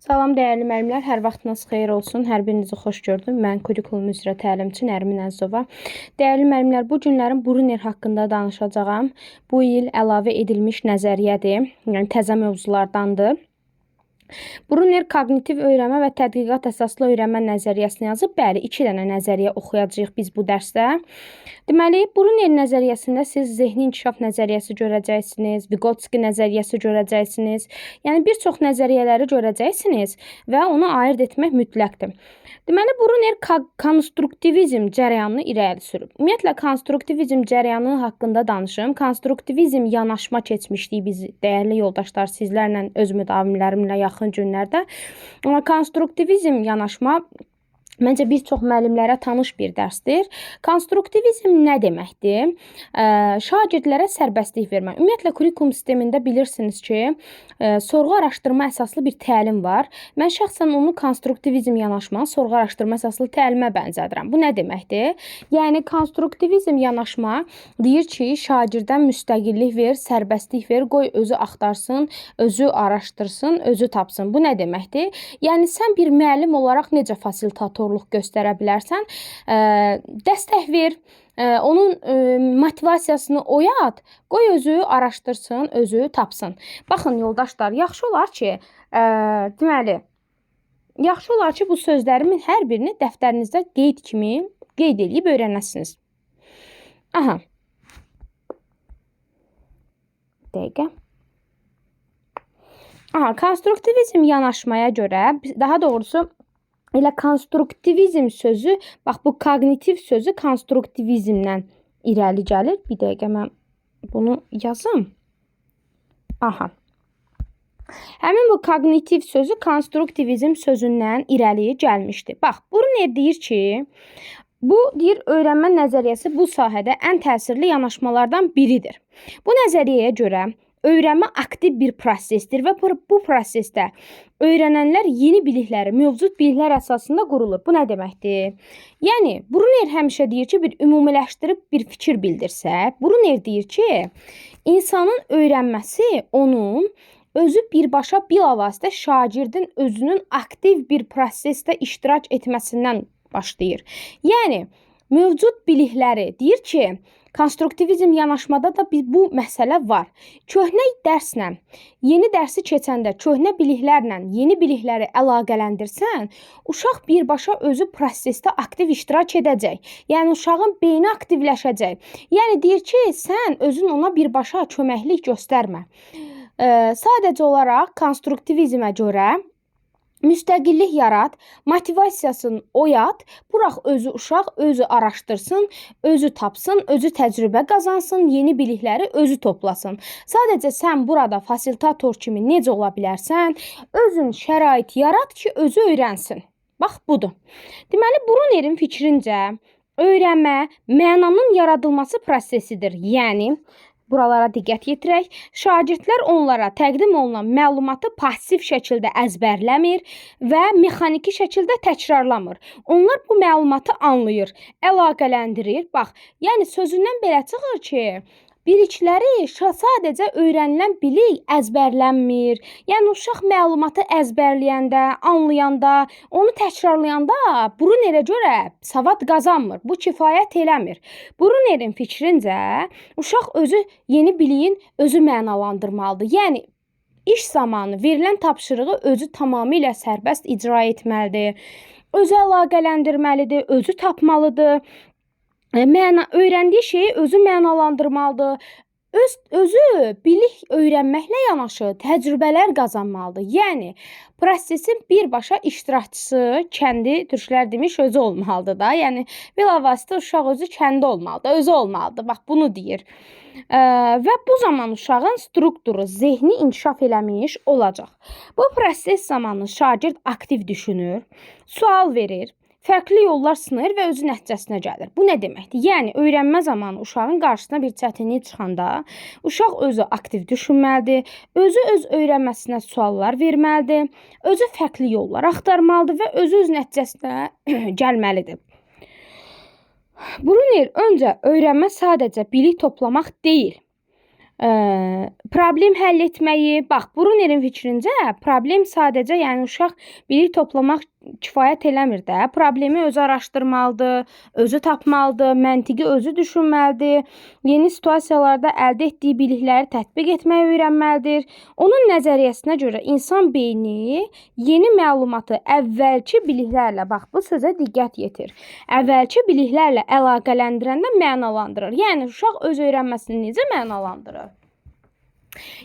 Salam dəyərli müəllimlər, hər vaxtınız xeyir olsun. Hər birinizi xoş gördüm. Mən kurikulum üzrə təlimçi Nərmin Əzizova. Dəyərli müəllimlər, bu günlərim Bruner haqqında danışacağam. Bu il əlavə edilmiş nəzəriyyədir, yəni təzə mövzulardandır. Bruner koqnitiv öyrənmə və tədqiqat əsaslı öyrənmə nəzəriyyəsini yazıb. Bəli, 2 dənə nəzəriyyə oxuyacağıq biz bu dərsdə. Deməli, Bruner nəzəriyyəsində siz zehni inkişaf nəzəriyyəsi görəcəksiniz, Vygotsky nəzəriyyəsi görəcəksiniz. Yəni, bir çox nəzəriyyələri görəcəksiniz və onu ayırd etmək mütləqdir. Deməli, Bruner konstruktivizm cərəyanını irəli sürüb. Ümumiyyətlə, konstruktivizm cərəyanı haqqında danışım. Konstruktivizm yanaşma keçmişdik biz, dəyərli yoldaşlar, sizlərlə, öz müdavimlərimlə yaxın günlərdə. Amma konstruktivizm yanaşma məncə bir çox müəllimlərə tanış bir dərsdir. Konstruktivizm nə deməkdir? Şagirdlərə sərbəstlik vermək. Ümumiyyətlə, kurikulum sistemində bilirsiniz ki, sorğu araşdırma əsaslı bir təlim var. Mən şəxsən onu konstruktivizm yanaşma, sorğu araşdırma əsaslı təlimə bənzədirəm. Bu nə deməkdir? Yəni, konstruktivizm yanaşma deyir ki, şagirdən müstəqillik ver, sərbəstlik ver, qoy özü axtarsın, özü araşdırsın, özü tapsın. Bu nə deməkdir? Yəni, sən bir müəllim olaraq necə fasilitator göstərə bilərsən, dəstək ver, onun motivasiyasını oyat, qoy özü araşdırsın, özü tapsın. Baxın, yoldaşlar, yaxşı olar ki, bu sözlərimin hər birini dəftərinizdə qeyd kimi qeyd edib öyrənəsiniz. Aha. Dəqiqə. Aha, konstruktivizm yanaşmaya görə, daha doğrusu elə konstruktivizm sözü, bax bu koqnitiv sözü konstruktivizmdən irəli gəlir. Bir dəqiqə mən bunu yazım. Aha. Həmin bu koqnitiv sözü konstruktivizm sözündən irəli gəlmişdir. Bax, Bruner deyir ki, bu deyir öyrənmə nəzəriyyəsi bu sahədə ən təsirli yanaşmalardan biridir. Bu nəzəriyyəyə görə öyrənmə aktiv bir prosesdir və bu prosesdə öyrənənlər yeni bilikləri, mövcud biliklər əsasında qurulur. Bu nə deməkdir? Yəni, Bruner həmişə deyir ki, bir ümumiləşdirib bir fikir bildirsə, Bruner deyir ki, insanın öyrənməsi onun özü birbaşa bilavasitə şagirdin özünün aktiv bir prosesdə iştirak etməsindən başlayır. Yəni, mövcud bilikləri deyir ki, konstruktivizm yanaşmada da bu məsələ var. Köhnə dərslə, yeni dərsi keçəndə köhnə biliklərlə yeni bilikləri əlaqələndirsən, uşaq birbaşa özü prosesdə aktiv iştirak edəcək. Yəni, uşağın beyni aktivləşəcək. Yəni, deyir ki, sən özün ona birbaşa köməklik göstərmə. Sadəcə olaraq konstruktivizmə görə müstəqillik yarat, motivasiyasını oyat, burax özü uşaq, özü araşdırsın, özü tapsın, özü təcrübə qazansın, yeni bilikləri özü toplasın. Sadəcə sən burada fasilitator kimi necə ola bilərsən, özün şərait yarat ki, özü öyrənsin. Bax, budur. Deməli, Brunerin fikrincə, öyrənmə mənanın yaradılması prosesidir. Yəni, buralara diqqət yetirək. Şagirdlər onlara təqdim olunan məlumatı pasiv şəkildə əzbərləmir və mexaniki şəkildə təkrarlamır. Onlar bu məlumatı anlayır, əlaqələndirir. Bax, yəni sözündən belə çıxır ki, bilikləri sadəcə öyrənilən bilik əzbərlənmir. Yəni, uşaq məlumatı əzbərləyəndə, anlayanda, onu təkrarlayanda Brunerə görə savad qazanmır. Bu kifayət eləmir. Brunerin fikrincə, uşaq özü yeni biliyin özü mənalandırmalıdır. Yəni, iş zamanı verilən tapşırığı özü tamamilə sərbəst icra etməlidir. Özü əlaqələndirməlidir, özü tapmalıdır. Öyrəndiyi şeyi özü mənalandırmalıdır. Özü bilik öyrənməklə yanaşı təcrübələr qazanmalıdır. Yəni, prosesin birbaşa iştirakçısı kəndi, türklər demiş, özü olmalıdır da. Yəni, bilavasitə uşaq özü kəndi olmalıdır, özü olmalıdır. Bax, bunu deyir. Və bu zaman uşağın strukturu, zehni inkişaf eləmiş olacaq. Bu proses zamanı şagird aktiv düşünür, sual verir, fərqli yollar sınır və özü nəticəsinə gəlir. Bu nə deməkdir? Yəni, öyrənmə zamanı uşağın qarşısına bir çətinlik çıxanda, uşaq özü aktiv düşünməlidir, özü öz öyrənməsinə suallar verməlidir, özü fərqli yollar axtarmalıdır və özü öz nəticəsinə gəlməlidir. Bruner öncə öyrənmə sadəcə bilik toplamaq deyil. problem həll etməyi. Bax, Brunerin fikrincə problem sadəcə, yəni uşaq bilik toplamaq kifayət eləmir də. Problemi özü araşdırmalıdır, özü tapmalıdır, məntiqi özü düşünməlidir. Yeni situasiyalarda əldə etdiyi bilikləri tətbiq etməyi öyrənməlidir. Onun nəzəriyyəsinə görə insan beyni yeni məlumatı əvvəlki biliklərlə, bax bu sözə diqqət yetir. Əvvəlki biliklərlə əlaqələndirəndə mənalandırır. Yəni uşaq öz öyrənməsini necə mənalandırır?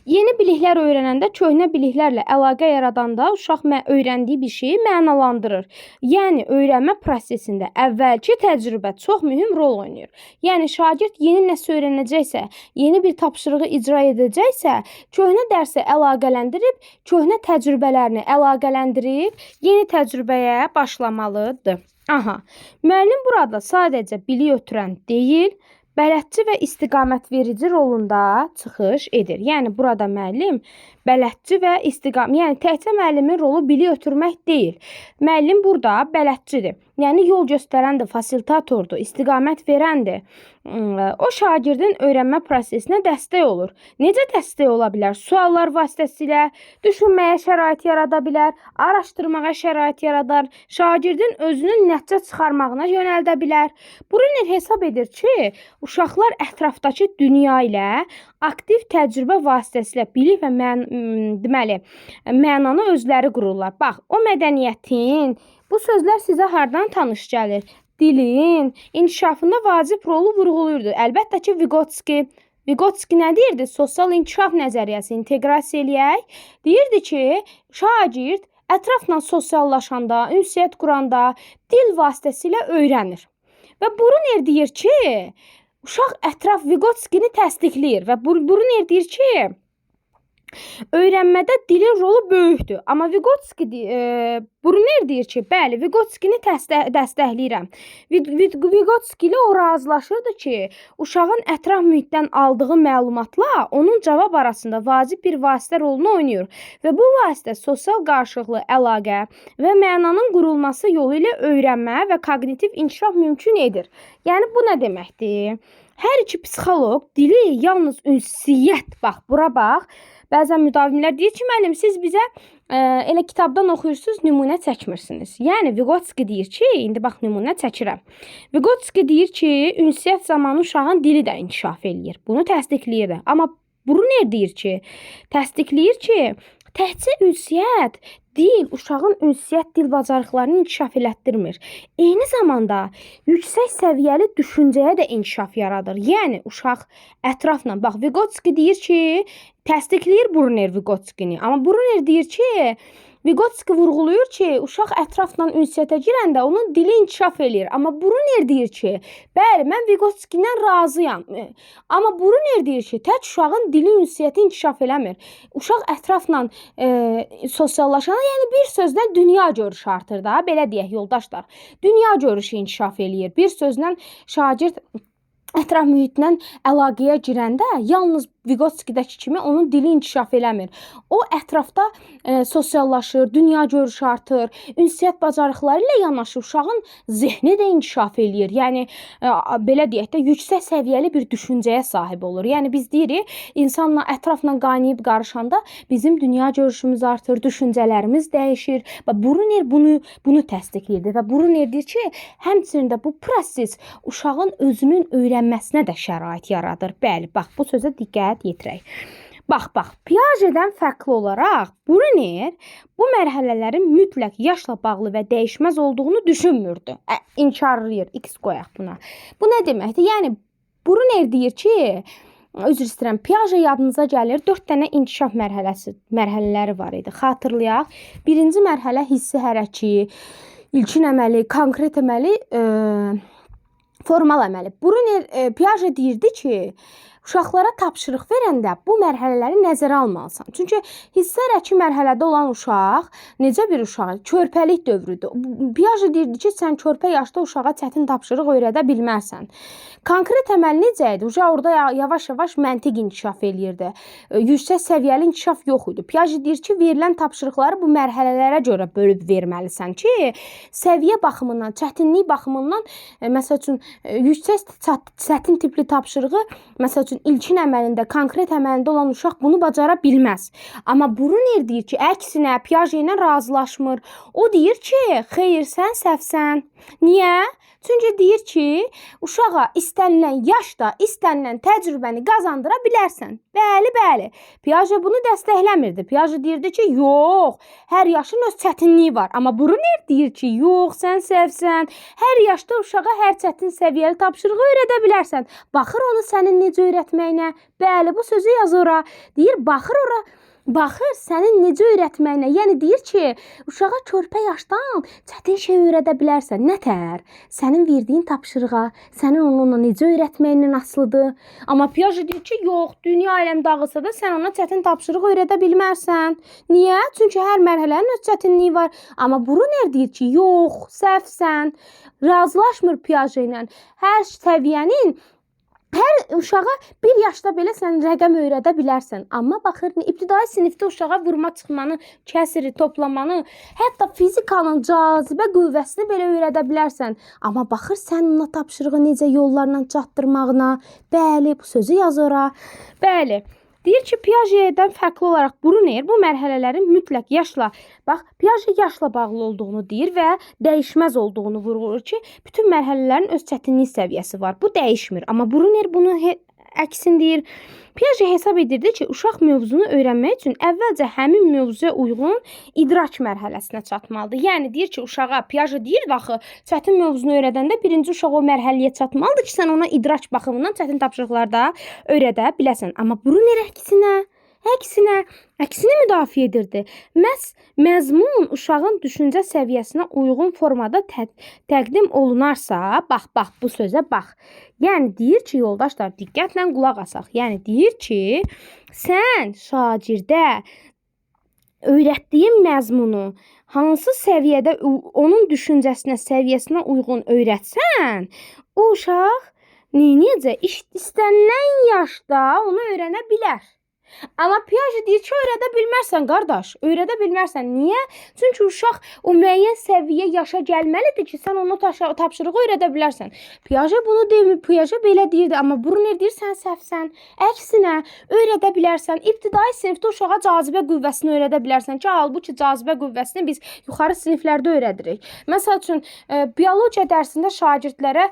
Yeni biliklər öyrənəndə köhnə biliklərlə əlaqə yaradanda uşaq öyrəndiyi bir şeyi mənalandırır. Yəni öyrənmə prosesində əvvəlki təcrübə çox mühüm rol oynayır. Yəni şagird yeni nəsə öyrənəcəksə, yeni bir tapşırığı icra edəcəksə, köhnə dərsə əlaqələndirib, köhnə təcrübələrini əlaqələndirib, yeni təcrübəyə başlamalıdır. Aha. Müəllim burada sadəcə bilik ötürən deyil, bələdçi və istiqamətverici rolunda çıxış edir. Yəni burada müəllim bələdçi və yəni təkcə müəllimin rolu bilik ötürmək deyil. Müəllim burada bələdçidir. Yəni yol göstərəndir, fasilitatordur, istiqamət verəndir. O şagirdin öyrənmə prosesinə dəstək olur. Necə dəstək ola bilər? Suallar vasitəsilə düşünməyə şərait yarada bilər, araşdırmağa şərait yaradar, şagirdin özünün nəticə çıxarmağına yönəldə bilər. Bruner hesab edir ki, uşaqlar ətrafdakı dünya ilə aktiv təcrübə vasitəsilə bilik və mənanı özləri qururlar. Bax, o mədəniyyətin, bu sözlər sizə hardan tanış gəlir? Dilin inkişafında vacib rolu vurğulayırdı. Əlbəttə ki, Vygotsky nə deyirdi? Sosial inkişaf nəzəriyyəsi inteqrasiya eləyək. Deyirdi ki, şagird ətrafla sosiallaşanda, ünsiyyət quranda dil vasitəsilə öyrənir. Və Bruner deyir ki, uşaq ətraf Vygotskyni təsdiqləyir və Bruner deyir ki, öyrənmədə dilin rolu böyükdür. Amma Bruner deyir ki, bəli, Vygotskyni dəstəkləyirəm. Vygotsky ilə o razılaşırdı ki, uşağın ətraf mühitdən aldığı məlumatla onun cavab arasında vacib bir vasitə rolunu oynayır və bu vasitə sosial qarşılıqlı əlaqə və mənanın qurulması yolu ilə öyrənmə və koqnitiv inkişaf mümkün edir. Yəni bu nə deməkdir? Hər iki psixoloq dili yalnız ünsiyyət, bax, bura bax. Bəzən müdavimlər deyir ki, müəllim, siz bizə elə kitabdan oxuyursunuz, nümunə çəkmirsiniz. Yəni, Vygotsky deyir ki, indi bax, nümunə çəkirəm. Vygotsky deyir ki, ünsiyyət zamanı uşağın dili də inkişaf eləyir. Bunu təsdiqləyir də. Amma Bruner deyir ki, təsdiqləyir ki, təkcə ünsiyyət, dil uşağın ünsiyyət dil bacarıqlarını inkişaf elətdirmir. Eyni zamanda yüksək səviyyəli düşüncəyə də inkişaf yaradır. Yəni uşaq ətrafla, bax, Vygotsky deyir ki, təsdiqləyir Bruner Vygotskyni. Amma Bruner deyir ki, Vygotsky vurğulayır ki, uşaq ətrafla ünsiyyətə girəndə onun dili inkişaf eləyir. Amma Bruner deyir ki, bəli, mən Vygotsky'dən razıyam. Amma Bruner deyir ki, tək uşağın dili ünsiyyəti inkişaf eləmir. Uşaq ətrafla sosiallaşana, yəni bir sözlə dünya görüşü artır da, belə deyək yoldaşlar. Dünya görüşü inkişaf eləyir. Bir sözlə şagird ətraf mühitdən əlaqəyə girəndə yalnız Vygotsky'dəki kimi onun dili inkişaf eləmir. O ətrafda sosiallaşır, dünya görüşü artır, ünsiyyət bacarıqları ilə yanaşı uşağın zehni də inkişaf eləyir. Yəni belə deyək də yüksək səviyyəli bir düşüncəyə sahib olur. Yəni biz deyirik, insanla ətrafla qaynayıb qarışanda bizim dünya görüşümüz artır, düşüncələrimiz dəyişir. Və Bruner bunu təsdiqləyir və Bruner deyir ki, həmçinin də bu proses uşağın özünün öyrənməsinə də şərait yaradır. Bəli, bax bu sözə diqqət yetirək. Bax, Piagetdən fərqli olaraq Bruner bu mərhələlərin mütləq yaşla bağlı və dəyişməz olduğunu düşünmürdü. İnkarlayır, X qoyaq buna. Bu nə deməkdir? Yəni Bruner deyir ki, üzr istəyirəm, Piaget yadınıza gəlir, 4 dənə inkişaf mərhələləri var idi. Xatırlayaq. Birinci mərhələ hissi hərəki, ilkin əməli, konkret əməli, formal əməli. Bruner, Piaget deyirdi ki, uşaqlara tapşırıq verəndə bu mərhələləri nəzərə almalısan. Çünki hissə hərəki mərhələdə olan uşaq necə bir uşaq? Körpəlik dövrüdür. Piaget deyirdi ki, sən körpə yaşda uşağa çətin tapşırıq öyrədə bilmərsən. Konkret əməl necə idi? Orada yavaş-yavaş məntiq inkişaf eləyirdi. Yüksək səviyyəli inkişaf yox idi. Piaget deyir ki, verilən tapşırıqları bu mərhələlərə görə bölüb verməlisən ki, səviyyə baxımından, çətinlik baxımından, məsəl üçün, yüksək çətin tipli tapşırığı, məsəl üçün, üçün ilkin əməlində, konkret əməlində olan uşaq bunu bacara bilməz. Amma Bruner deyir ki, əksinə Piaget ilə razılaşmır. O deyir ki, xeyr, sən səhvsən. Niyə? Çünki deyir ki, uşağa istənilən yaşda istənilən təcrübəni qazandıra bilərsən. Bəli, bəli. Piaget bunu dəstəkləmirdi. Piaget deyirdi ki, yox, hər yaşın öz çətinliyi var. Amma Bruner deyir ki, yox, sən səhvsən. Hər yaşda uşağa hər çətin səviyyəli tapşırığı öyrədə bilərsən. Baxır onu sənin necə öyrətməyinə. Bəli, bu sözü yaz ora. Deyir, baxır sənin necə öyrətməyinə. Yəni deyir ki, uşağa körpə yaşdan çətin şey öyrədə bilərsən. Nətər? Sənin verdiyin tapşırığa, sənin onunla necə öyrətməyindən asılıdır. Amma Piaget deyir ki, yox, dünya aləm dağılsa da sən ona çətin tapşırıq öyrədə bilmərsən. Niyə? Çünki hər mərhələnin öz çətinliyi var. Amma Bruner deyir ki, yox, səhvsən. Razılaşmır Piaget ilə. Hər səviyyənin hər uşağa 1 yaşda belə sən rəqəm öyrədə bilərsən. Amma baxır, ibtidai sinifdə uşağa vurma çıxmanı, kəsiri, toplamanı, hətta fizikanın cazibə qüvvəsini belə öyrədə bilərsən. Amma baxır, sən ona tapşırığı necə yollarla çatdırmağına. Bəli, bu sözü yaz ora. Bəli. Deyir ki, Piagetdən fərqli olaraq Bruner bu mərhələlərin mütləq yaşla, Piaget yaşla bağlı olduğunu deyir və dəyişməz olduğunu vurğulayır ki, bütün mərhələlərin öz çətinlik səviyyəsi var. Bu dəyişmir. Amma Bruner bunu əksin deyir. Piaget hesab edirdi ki, uşaq mövzunu öyrənmək üçün əvvəlcə həmin mövzuya uyğun idrak mərhələsinə çatmalıdır. Yəni deyir ki, uşağa Piaget deyir, baxı, çətin mövzunu öyrədəndə birinci uşaq o mərhələyə çatmalıdır ki, sən ona idrak baxımından çətin tapşırıqlarda öyrədə biləsən. Amma Bruner əksinə müdafiə edirdi. Məzmun uşağın düşüncə səviyyəsinə uyğun formada təqdim olunarsa, bax, bu sözə bax. Yəni deyir ki, yoldaşlar, diqqətlə qulaq asaq. Yəni deyir ki, sən şagirdə öyrətdiyin məzmunu hansı səviyyədə onun düşüncəsinə, səviyyəsinə uyğun öyrətsən, o uşaq necə istənilən yaşda onu öyrənə bilər. Amma Piaget deyir ki, öyrədə bilmərsən, qardaş. Öyrədə bilmərsən. Niyə? Çünki uşaq o müəyyən səviyyə yaşa gəlməlidir ki, sən onu tapşırığı öyrədə bilərsən. Piaget bunu demir. Piaget belə deyirdi. Amma Bruner deyir, sən səhvsən. Əksinə, öyrədə bilərsən. İbtidai sinifdə uşağa cazibə qüvvəsini öyrədə bilərsən ki, halbuki cazibə qüvvəsini biz yuxarı siniflərdə öyrədirik. Məsəl üçün, biologiya dərsində şagirdlərə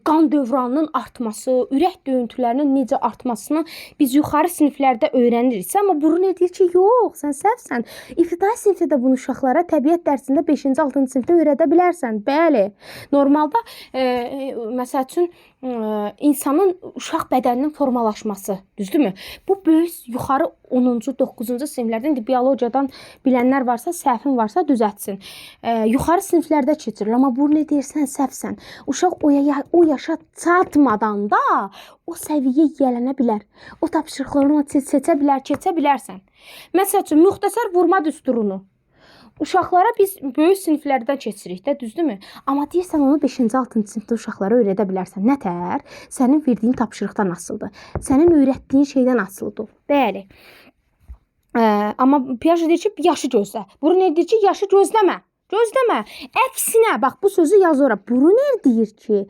qan dövranının artması, ürək döyüntülərinin necə artmasını biz yuxarı siniflərdə öyrəniriksə, amma Bruner deyir ki, yox, sən səhvsən. İbtidai sinifdə də bunu uşaqlara təbiət dərsində 5-ci, 6-cı sinifdə öyrədə bilərsən. Bəli. Normalda məsəl üçün insanın uşaq bədəninin formalaşması, düzdürmü? Bu böyük yuxarı 10-cu, 9-cu siniflərdə, indi biologiyadan bilənlər varsa, səhvin varsa düzəltsin. Yuxarı siniflərdə keçirilir, amma Bruner deyir, sən səhvsən. Uşaq o yaşa çatmadan da o səviyyə yiyələnə bilər. O tapşırıqlarını seçə bilər, keçə bilərsən. Məsəl üçün, müxtəsər vurma düsturunu uşaqlara biz böyük siniflərdən keçirik də, düzdürmü? Amma deyirsən, onu 5-ci, 6-cı sinifdə uşaqlara öyrədə bilərsən. Nətər? Sənin verdiyin tapşırıqdan asılıdır. Sənin öyrətdiyin şeydən asılıdır. Bəli. Amma Piaget deyir ki, yaşı gözlə. Bruner deyir ki, yaşı gözləmə. Əksinə, bax, bu sözü yaz ora. Bruner deyir ki,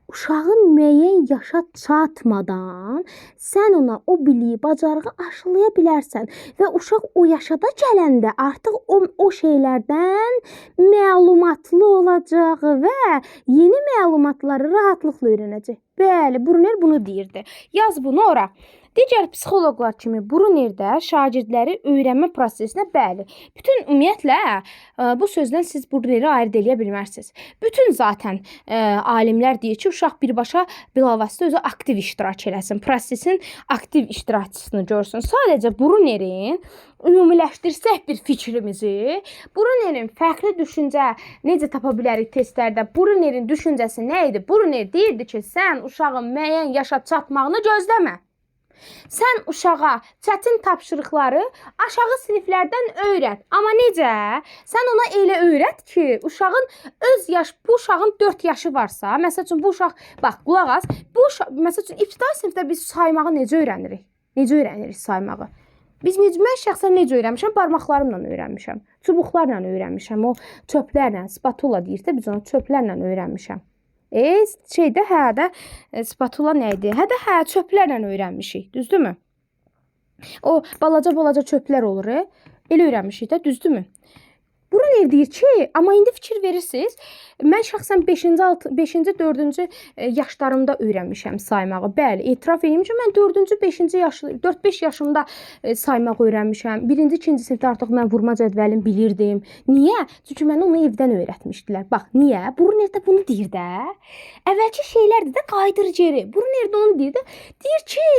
uşağın müəyyən yaşa çatmadan sən ona o biliyi, bacarığı aşılaya bilərsən və uşaq o yaşada gələndə artıq o şeylərdən məlumatlı olacaq və yeni məlumatları rahatlıqla öyrənəcək. Bəli, Bruner bunu deyirdi. Yaz bunu ora. Digər psixoloqlar kimi Bruner də şagirdləri öyrənmə prosesinə bəli. Bütün ümumiyyətlə bu sözdən siz Bruneri ayırd eləyə bilmərsiniz. Bütün zaten alimlər deyir ki, uşaq birbaşa bilavasitə özü aktiv iştirak eləsin. Prosesin aktiv iştirakçısını görsün. Sadəcə Brunerin ümumiləşdirsək bir fikrimizi, Brunerin fərqli düşüncə necə tapa bilərik testlərdə? Brunerin düşüncəsi nə idi? Bruner deyirdi ki, sən uşağın müəyyən yaşa çatmağını gözləmə. Sən uşağa çətin tapşırıqları aşağı siniflərdən öyrət. Amma necə? Sən ona elə öyrət ki, bu uşağın 4 yaşı varsa, məsəl üçün bu uşaq, bax, qulaq as, məsəl üçün ibtidai sinifdə biz saymağı necə öyrənirik? Necə öyrənirik saymağı? Mən şəxsən necə öyrənmişəm? Barmaqlarımla öyrənmişəm. Çubuqlarla öyrənmişəm. O çöplərlə, spatula deyir də biz onu çöplərlə öyrənmişəm. Şeydə hə də spatula nə idi? Hə də hə çöplərlə öyrənmişik, düzdürmü? O balaca çöplər olur, elə öyrənmişik də, düzdürmü? Brunner deyir ki, amma indi fikir verirsiniz, mən şəxsən 5-ci, 4-cü yaşlarımda öyrənmişəm saymağı. Bəli, etiraf edeyim ki, mən 4-cü, 5-ci 4-5 yaşımda saymaq öyrənmişəm. 1-ci, 2-ci sinifdə artıq mən vurma cədvəlini bilirdim. Niyə? Çünki mənə onu evdən öyrətmişdilər. Bax, niyə? Brunner də bunu deyir də. Əvvəlki şeylərdir də qayıdır geri. Brunner də onu deyir də. Deyir ki,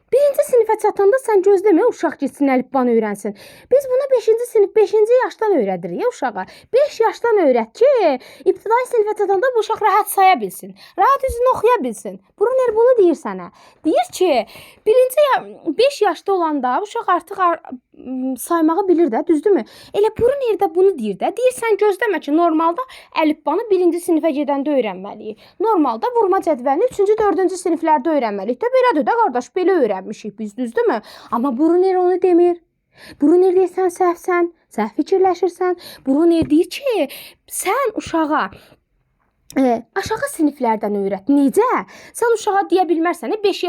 1-ci sinifə çatanda sən gözləmə uşaq getsin əlifbanı öyrənsin. Biz buna 5-ci sinif 5-ci yaşdan öyrədirik ya uşağa. 5 yaşdan öyrət ki, ibtidai sinifə çatanda bu uşaq rahat saya bilsin. Rahat üzünü oxuya bilsin. Brunner bunu deyir sənə. Deyir ki, 5 yaşda olanda uşaq artıq saymağı bilir də, düzdürmü? Elə Brunner də bunu deyir də. Deyir sən gözləmə ki, normalda əlifbanı 1-ci sinifə gedəndə öyrənməliyik. Normalda vurma cədvəlini 3-cü, 4-cü siniflərdə öyrənməliyik də. Belədir də qardaş, belə öyrənmişik biz, düzdürmü? Amma Brunner onu demir. Brunner deyir sən səhvsən, səhv fikirləşirsən. Brunner deyir ki, sən uşağa aşağı siniflərdən öyrət. Necə? Sən uşağa deyə bilmərsən, 5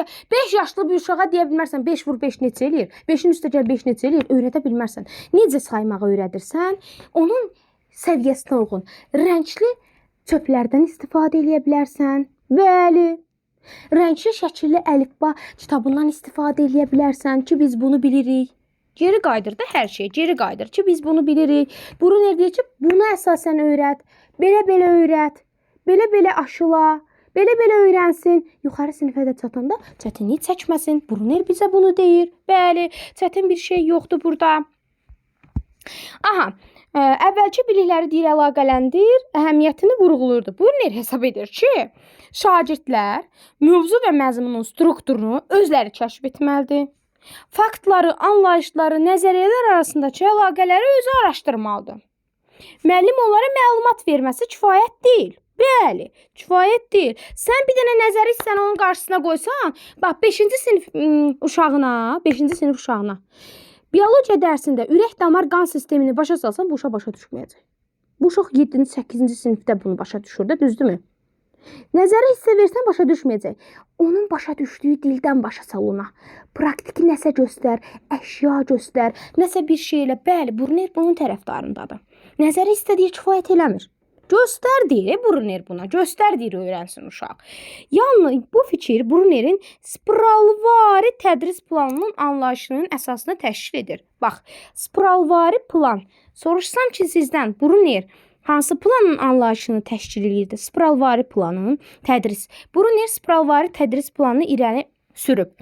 yaşlı bir uşağa deyə bilmərsən, 5 vur 5 neçə eləyir? 5-in üstə gəl 5 neçə eləyir? Öyrədə bilmərsən. Necə saymağı öyrədirsən? Onun səviyyəsinə uyğun rəngli çöplərdən istifadə edə bilərsən. Bəli. Rəngli şəkilli əlifba kitabından istifadə edə bilərsən ki, biz bunu bilirik. Geri qayıdır da hər şey, geri qayıdır ki, biz bunu bilirik. Brunner deyir ki, bunu əsasən öyrət. Belə-belə öyrət. Belə-belə aşıla, belə-belə öyrənsin. Yuxarı sinifə də çatanda çətinlik çəkməsin. Brunner bizə bunu deyir. Bəli, çətin bir şey yoxdur burada. Aha, əvvəlki bilikləri deyir, əlaqələndir, əhəmiyyətini vurğulurdu. Brunner hesab edir ki, şagirdlər mövzu və məzmunun strukturunu özləri kəşf etməlidir. Faktları, anlayışları, nəzəriyyələr arasındakı əlaqələri özü araşdırmalıdır. Müəllim onlara məlumat verməsi kifayət deyil. Bəli, kifayət deyil. Sən bir dənə nəzəri hissəni onun qarşısına qoysan, bax 5-ci sinif uşağına biologiya dərsində ürək damar qan sistemini başa salsan, bu uşaq başa düşməyəcək. Bu uşaq 7-ci, 8-ci sinifdə bunu başa düşür də, düzdürmü? Nəzəri hissə versən başa düşməyəcək. Onun başa düşdüyü dildən başa sal ona. Praktiki nəsə göstər, əşya göstər, nəsə bir şeylə. Bəli, Brunner bunun tərəfdarındadır. Nəzəri hissə deyir, kifayət eləmir. Göstər deyir Brunner buna. Göstər deyir öyrənsin uşaq. Yalnız bu fikir Brunnerin spiralvari tədris planının anlayışının əsasını təşkil edir. Bax, spiralvari plan. Soruşsam ki sizdən Brunner hansı planın anlayışını təşkil edirdi? Spiralvari planın tədris. Brunner spiralvari tədris planını irəli sürüb.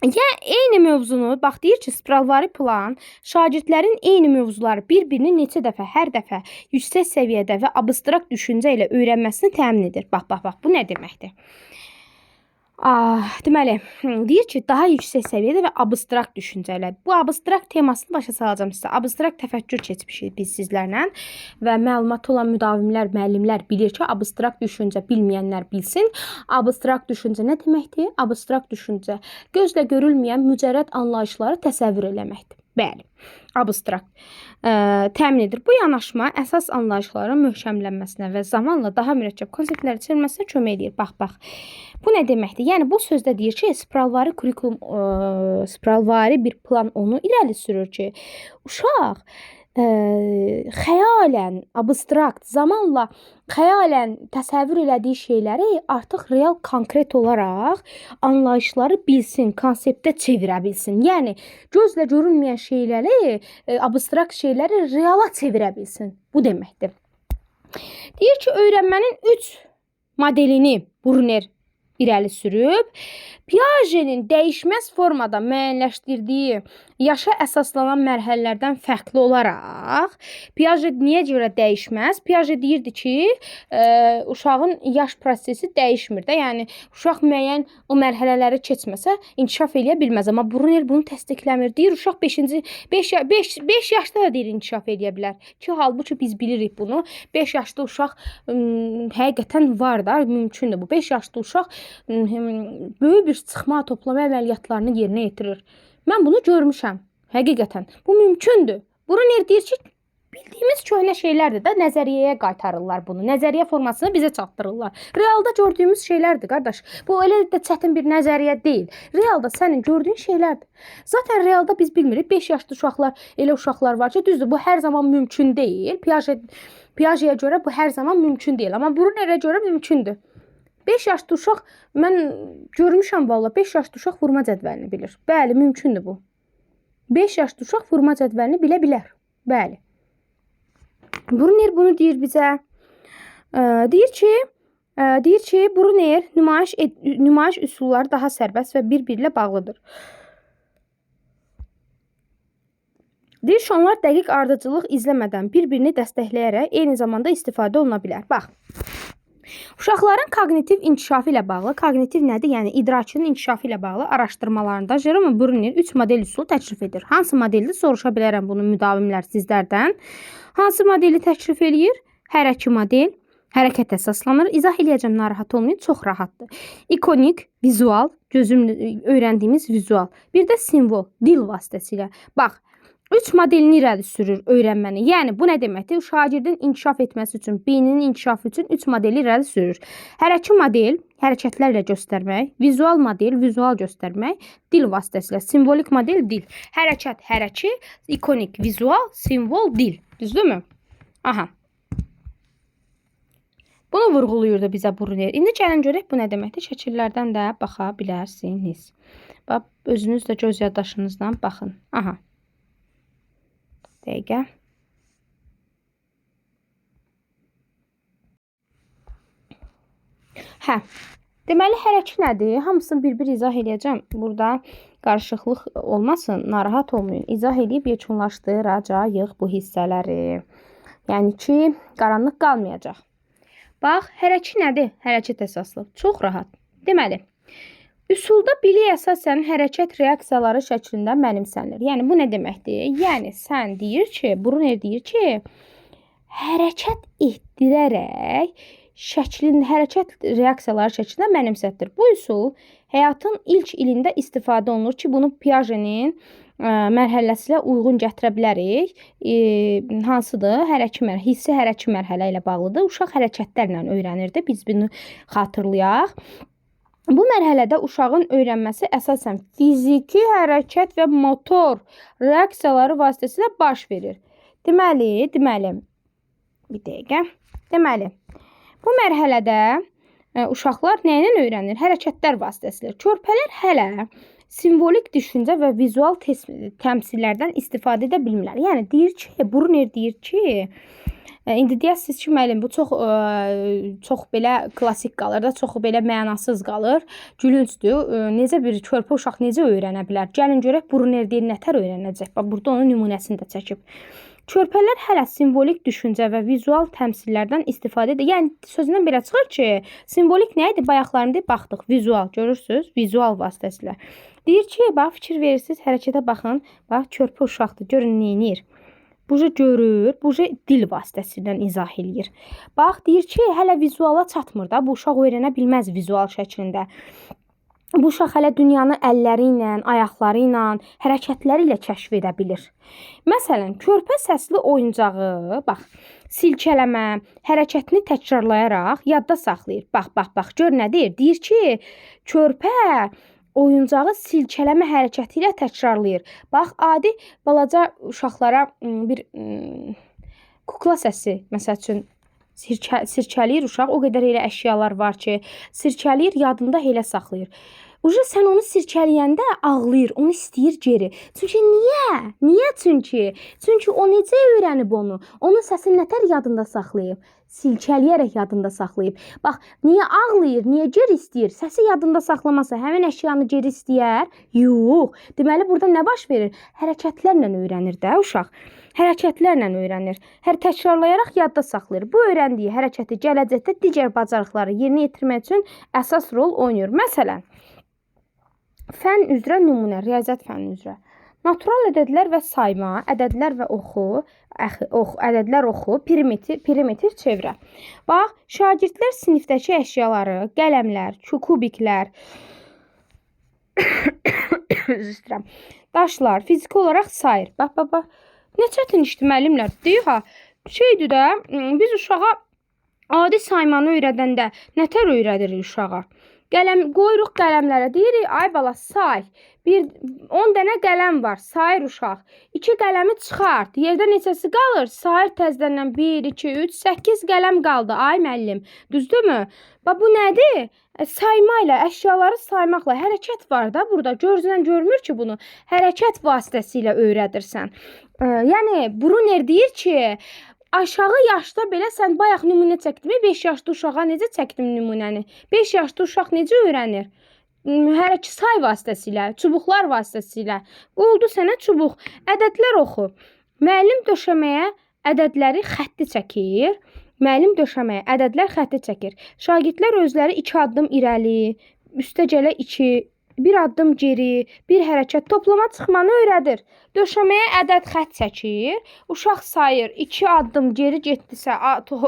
Yəni eyni mövzunu, bax deyir ki, spiralvari plan şagirdlərin eyni mövzuları bir-birini neçə dəfə, hər dəfə yüksək səviyyədə və abstrakt düşüncə ilə öyrənməsini təmin edir. Bax, bu nə deməkdir? Deməli, deyir ki, daha yüksək səviyyədə və abstrakt düşüncələr. Bu abstrakt temasını başa salacağam sizə. Abstrakt təfəkkür keçmişik biz sizlərlə və məlumatı olan müdavimlər, müəllimlər bilir ki, abstrakt düşüncə bilməyənlər bilsin. Abstrakt düşüncə nə deməkdir? Abstrakt düşüncə gözlə görülməyən mücərrəd anlayışları təsəvvür eləməkdir. Bəli, abstrakt təmin edir. Bu yanaşma əsas anlayışların möhkəmlənməsinə və zamanla daha mürəkkəb konseptlər çevrilməsinə kömək edir. Bax. Bu nə deməkdir? Yəni bu sözdə deyir ki, spiralvari bir plan onu irəli sürür ki, uşaq xəyalən, abstrakt, zamanla xəyalən təsəvvür elədiyi şeyləri artıq real, konkret olaraq anlayışları bilsin, konseptə çevirə bilsin. Yəni gözlə görünməyən şeyləri, abstrakt şeyləri reala çevirə bilsin. Bu deməkdir. Deyir ki, öyrənmənin 3 modelini Brunner irəli sürüb, Piaget'in dəyişməz formada müəyyənləşdirdiyi yaşa əsaslanan mərhələlərdən fərqli olaraq, Piaget niyə görə dəyişməz? Piaget deyirdi ki, uşağın yaş prosesi dəyişmir də, yəni uşaq müəyyən o mərhələləri keçməsə inkişaf eləyə bilməz. Amma Brunner bunu təsdiqləmir. Deyir uşaq 5 yaşda da deyir inkişaf eləyə bilər. Ki, halbuki biz bilirik bunu. 5 yaşlı uşaq həqiqətən var da, mümkündür bu. 5 yaşlı uşaq böyük bir sıxma, toplama əməliyyatlarını yerinə yetirir. Mən bunu görmüşəm. Həqiqətən. Bu mümkündür. Brunner deyir ki, Bildiyimiz köhnə şeylərdir də, nəzəriyyəyə qaytarırlar bunu. Nəzəriyyə formasını bizə çatdırırlar. Realda gördüyümüz şeylərdir, qardaş. Bu elə də çətin bir nəzəriyyə deyil. Realda sənin gördüyün şeylərdir. Zaten realda biz bilmirik. 5 yaşlı uşaqlar, elə uşaqlar var ki, düzdür, bu hər zaman mümkün deyil. Piaget'ə görə bu hər zaman mümkün deyil. Amma Bruner'ə görə mümkündür. 5 yaşlı uşaq, mən görmüşəm valla, 5 yaşlı uşaq vurma cədvəlini bilir. Bəli, mümkündür bu. 5 yaşlı uşaq vurma cədvəlini bilə bilər. Bəli. Bruner bunu deyir bizə. Deyir ki, Bruner nümayiş üsulları daha sərbəst və bir-birlə bağlıdır. Deyir ki, onlar dəqiq ardıcıllıq izləmədən bir-birini dəstəkləyərək eyni zamanda istifadə oluna bilər. Bax, uşaqların kognitiv inkişafı ilə bağlı, kognitiv nədir? Yəni idrakının inkişafı ilə bağlı araşdırmalarında Jerome Bruner 3 model üsulu təklif edir. Hansı modeldir? Soruşa bilərəm bunu müdavimlər sizlərdən. Hansı modeli təklif eləyir? Hər iki model hərəkət əsaslanır. İzah eləyəcəm, narahat olmayın, çox rahatdır. İkonik, vizual, gözümlə öyrəndiyimiz vizual. Bir də simvol, dil vasitəsilə. Bax, 3 modelini irəli sürür öyrənməni. Yəni, bu nə deməkdir? Şagirdin inkişaf etməsi üçün, beyninin inkişafı üçün 3 modeli irəli sürür. Hərəki model, hərəkətlərlə göstərmək, vizual model, vizual göstərmək, dil vasitəsilə, simvolik model, dil. Hərəkət, hərəki, ikonik, vizual, simvol, dil. Düzdürmü? Aha. Bunu vurğuluyurdu bizə Bruner. İndi gəlin görək bu nə deməkdir? Şəkillərdən də baxa bilərsiniz. Bax, özünüz də göz yaddaşınızdan baxın. Aha. Dəqiqə. Hə. Deməli, hərəki nədir? Hamısını bir-bir izah eləyəcəm. Burada qarışıqlıq olmasın, narahat olmayın. İzah edib yekunlaşdıracağıq bu hissələri. Yəni ki, qaranlıq qalmayacaq. Bax, hərəki nədir? Hərəkət əsaslı. Çox rahat. Deməli, üsulda bilik əsasən hərəkət reaksiyaları şəklində mənimsənilir. Yəni, bu nə deməkdir? Yəni, sən deyir ki, Bruner deyir ki, hərəkət etdirərək hərəkət reaksiyaları şəklində mənimsətdir. Bu üsul həyatın ilk ilində istifadə olunur ki, bunu Piaget'in mərhələsi ilə uyğun gətirə bilərik. Hansıdır? Hissi hərəki mərhələ ilə bağlıdır. Uşaq hərəkətlərlə öyrənirdi. Biz bunu xatırlayaq. Bu mərhələdə uşağın öyrənməsi əsasən fiziki hərəkət və motor reaksiyaları vasitəsilə baş verir. Deməli, bir dəqiqə. Deməli, bu mərhələdə uşaqlar nə ilə öyrənir? Hərəkətlər vasitəsilə. Körpələr hələ simvolik düşüncə və vizual təmsillərdən istifadə edə bilmirlər. Yəni, deyir ki, Bruner deyir ki, indi deyəsiniz ki, müəllim, bu çox belə klassik qalır da, çox belə mənasız qalır, gülüncdür. Necə bir körpə uşaq necə öyrənə bilər? Gəlin görək, Bruner deyir, nətər öyrənəcək? Bax, burada onun nümunəsini də çəkib. Körpələr hələ simvolik düşüncə və vizual təmsillərdən istifadə edir. Yəni, sözündən belə çıxır ki, simvolik nə idi? Bayaqlarında baxdıq, vizual, görürsünüz? Vizual vasitəsilə. Deyir ki, bax, fikir verirsiniz, hərəkətə baxın. Bax, körpə uşaqdır, görün, neyinir? Buca görür, buca dil vasitəsindən izah eləyir. Bax, deyir ki, hələ vizuala çatmır da, bu uşaq öyrənə bilməz vizual şəklində. Bu uşaq hələ dünyanı əlləri ilə, ayaqları ilə, hərəkətləri ilə kəşf edə bilir. Məsələn, körpə səsli oyuncağı, bax, silkələmə, hərəkətini təkrarlayaraq yadda saxlayır. Bax, gör nə deyir? Deyir ki, körpə oyuncağı silkələmə hərəkəti ilə təkrarlayır. Bax, adi balaca uşaqlara bir kukla səsi, məsəl üçün, sirkələyir uşaq, o qədər elə əşyalar var ki, sirkələyir, yadında elə saxlayır. Uca sən onu sirkələyəndə ağlayır, onu istəyir geri. Çünki niyə? Niyə çünki? Çünki o necə öyrənib onu? Onun səsini nətər yadında saxlayıb? Silkələyərək yadında saxlayıb. Bax, niyə ağlayır, niyə geri istəyir? Səsi yadında saxlamasa həmin əşyanı geri istəyər? Yox. Deməli, burada nə baş verir? Hərəkətlərlə öyrənir də uşaq. Hərəkətlərlə öyrənir. Hər təkrarlayaraq yadda saxlayır. Bu öyrəndiyi hərəkəti gələcəkdə digər bacarıqları yerinə yetirmək üçün əsas rol oynayır. Məsələn, fən üzrə nümunə, riyaziyyat fənni üzrə. Natural ədədlər və sayma, ədədlər və ədədlər oxu, perimetr çevrə. Bax, şagirdlər sinifdəki əşyaları, qələmlər, kubiklər, daşlar fiziki olaraq sayır. Bax. Nə çətin işdir müəllimlər? Deyir ha. Şeydir də, biz uşağa adi saymanı öyrədəndə nətər öyrədirik uşağa? Qoyuruq qələmlərə, deyirik, ay bala say. 10 dənə qələm var, sayır uşaq. 2 qələmi çıxart. Yerdə neçəsi qalır? Sayır təzədən 1, 2, 3, 8 qələm qaldı. Ay müəllim, düzdürmü? Bax bu nədir? Saymayla, əşyaları saymaqla hərəkət var da burada. Gözlə görmür ki bunu. Hərəkət vasitəsilə öyrədirsən. Yəni Bruner deyir ki, aşağı yaşda belə sən bayaq nümunə çəkdin. 5 yaşlı uşağa necə çəkdim nümunəni? 5 yaşlı uşaq necə öyrənir? Hərəkət say vasitəsilə, çubuqlar vasitəsilə. Oldu sənə çubuq. Ədədlər oxu. Müəllim döşəməyə ədədləri xətti çəkir. Ədədlər xətti çəkir. Şagirdlər özləri 2 addım irəli, üstəgələ 2, 1 addım geri, bir hərəkət toplama çıxmanı öyrədir. Döşəməyə ədəd xətt çəkir. Uşaq sayır. 2 addım geri getdisə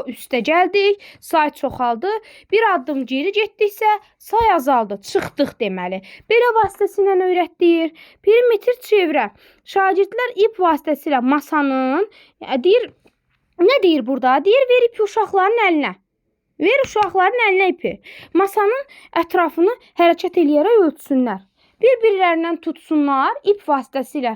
üstə gəldik, say çoxaldı. 1 addım geri getdiksə say azaldı. Çıxdıq deməli. Belə vasitəsilə öyrətdir. Perimetr çevrə. Şagirdlər ip vasitəsilə masanın deyir, nə deyir burada? Deyir, ver ipi uşaqların əlinə. Ver uşaqların əlinə ipi. Masanın ətrafını hərəkət eləyərək ölçsünlər. Bir-birlərindən tutsunlar, ip vasitəsilə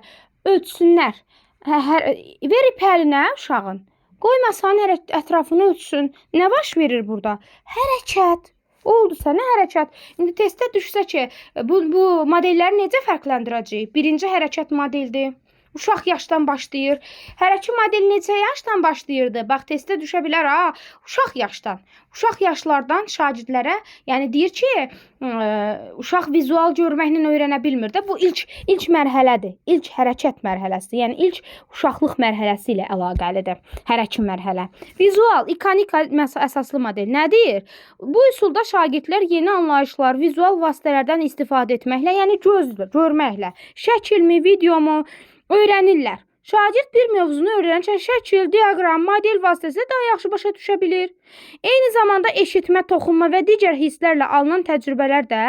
ölçsünlər. Ver ip əlinə uşağın. Qoy masanın ətrafını ölçsün. Nə baş verir burada? Hərəkət. Oldu sənə hərəkət. İndi testdə düşsə ki, bu modelləri necə fərqləndirəcəyik? Birinci hərəkət modeldir. Uşaq yaşdan başlayır. Hərəkət modeli neçə yaşdan başlayırdı? Bax, testdə düşə bilər ha. Uşaq yaşdan. Uşaq yaşlardan şagirdlərə, yəni deyir ki, uşaq vizual görməklə öyrənə bilmir də. Bu ilk mərhələdir. İlk hərəkət mərhələsidir. Yəni ilk uşaqlıq mərhələsi ilə əlaqəlidir. Hərəkət mərhələ. Vizual, ikonik əsaslı model nədir? Bu üsulda şagirdlər yeni anlayışlar, vizual vasitələrdən istifadə etməklə, yəni görməklə, şəkilmi, videomu öyrənirlər. Şagird bir mövzunu öyrənərkən şəkil, diaqram, model vasitəsilə daha yaxşı başa düşə bilir. Eyni zamanda eşitmə, toxunma və digər hisslərlə alınan təcrübələr də